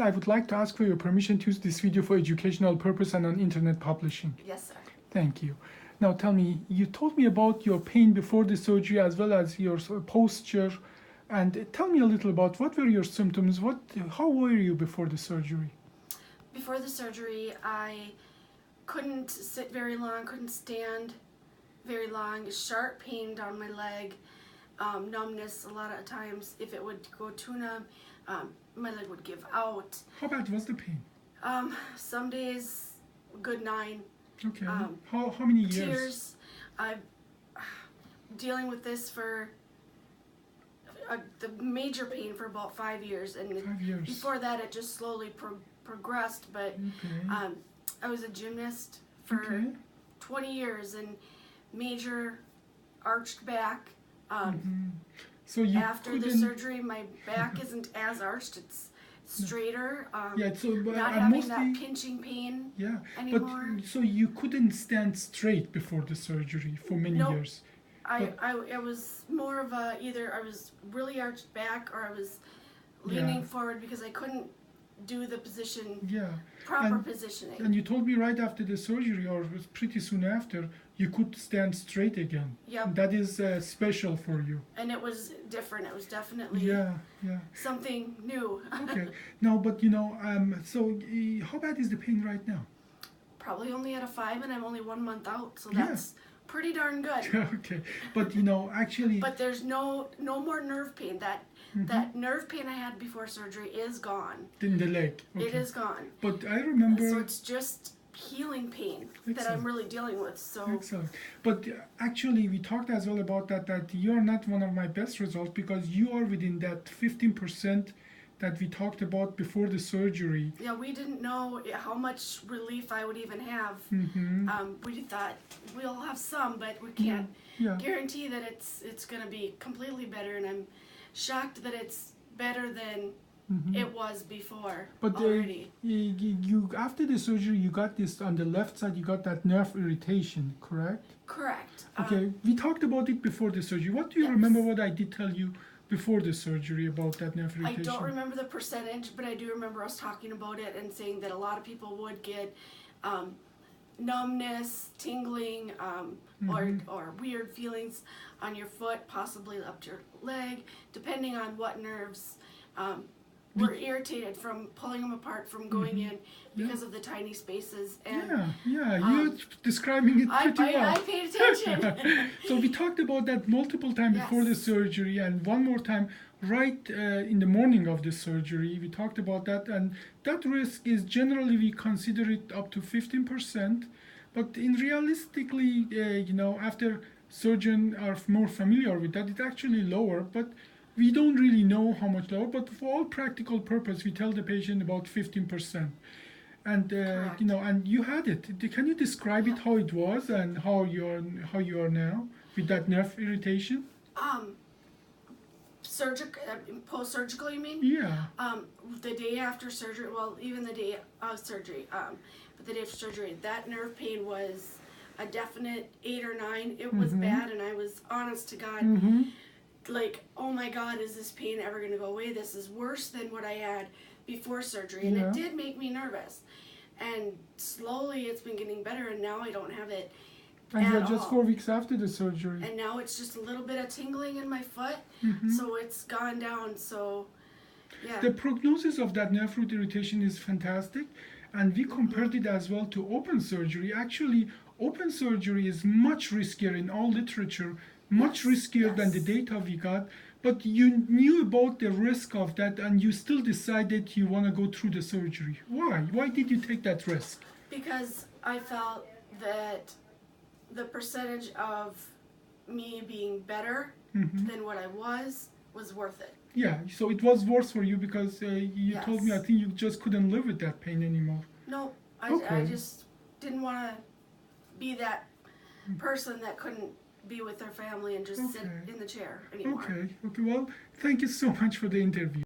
I would like to ask for your permission to use this video for educational purpose and on internet publishing. Yes, sir. Thank you. Now tell me, you told me about your pain before the surgery as well as your posture. And tell me a little about what were your symptoms? How were you before the surgery? Before the surgery, I couldn't sit very long, couldn't stand very long, sharp pain down my leg, numbness a lot of times. If it would go too numb, my leg would give out. How bad was the pain? Some days, good 9. Okay. How many years? Tears. I'm dealing with this for the major pain for about 5 years, and 5 years. before that it just slowly progressed. But Okay. I was a gymnast for 20 years and major arched back. So you After the surgery, my back isn't as arched; it's straighter. Yeah, so not having that pinching pain anymore. But so you couldn't stand straight before the surgery for many years. I was more of a either I was really arched back or I was leaning forward because I couldn't do the position proper positioning. And you told me right after the surgery, or pretty soon after, you could stand straight again. Yep. That is special for you. And it was different. It was definitely something new. Okay. No, but you know, so how bad is the pain right now? Probably only at a 5, and I'm only 1 month out, so that's pretty darn good. Okay, but you know, actually. But there's no more nerve pain. That nerve pain I had before surgery is gone. In the leg. Okay. It is gone. But I remember. So it's just healing pain that I'm really dealing with. So. Excellent. But actually, we talked as well about that you are not one of my best results because you are within that 15% that we talked about before the surgery. Yeah, we didn't know how much relief I would even have. We thought we'll have some, but we can't guarantee that it's going to be completely better. And I'm shocked that it's better than it was before. But already. You after the surgery, you got this on the left side. You got that nerve irritation, correct? Correct. Okay, we talked about it before the surgery. What do you remember? What I did tell you before the surgery about that nerve irritation? I don't remember the percentage, but I do remember us talking about it and saying that a lot of people would get numbness, tingling, or weird feelings on your foot, possibly up your leg, depending on what nerves were irritated from pulling them apart from going in because of the tiny spaces. And you're describing it pretty well. I paid attention. So we talked about that multiple times before the surgery, and one more time right in the morning of the surgery. We talked about that, and that risk is generally we consider it up to 15%, but in realistically, you know, after surgeons are more familiar with that, it's actually lower, but we don't really know how much lower, but for all practical purpose, we tell the patient about 15%. And you know, and you had it. Can you describe it how it was and how you are now with that nerve irritation? Post-surgical, you mean? Yeah. The day after surgery, well, even the day of surgery, but the day after surgery, that nerve pain was a definite 8 or 9. It was bad, and I was honest to God. Like, oh my God, is this pain ever going to go away? This is worse than what I had before surgery. And it did make me nervous. And slowly it's been getting better, and now I don't have it and you're just 4 weeks after the surgery. And now it's just a little bit of tingling in my foot, so it's gone down. So, yeah. The prognosis of that nerve root irritation is fantastic, and we compared it as well to open surgery. Actually, open surgery is much riskier in all literature, much riskier than the data we got, but you knew about the risk of that and you still decided you want to go through the surgery. Why? Why did you take that risk? Because I felt that the percentage of me being better than what I was worth it. Yeah, so it was worse for you because you told me I think you just couldn't live with that pain anymore. No, I just didn't want to be that person that couldn't be with their family and just sit in the chair anymore. Okay, well, thank you so much for the interview.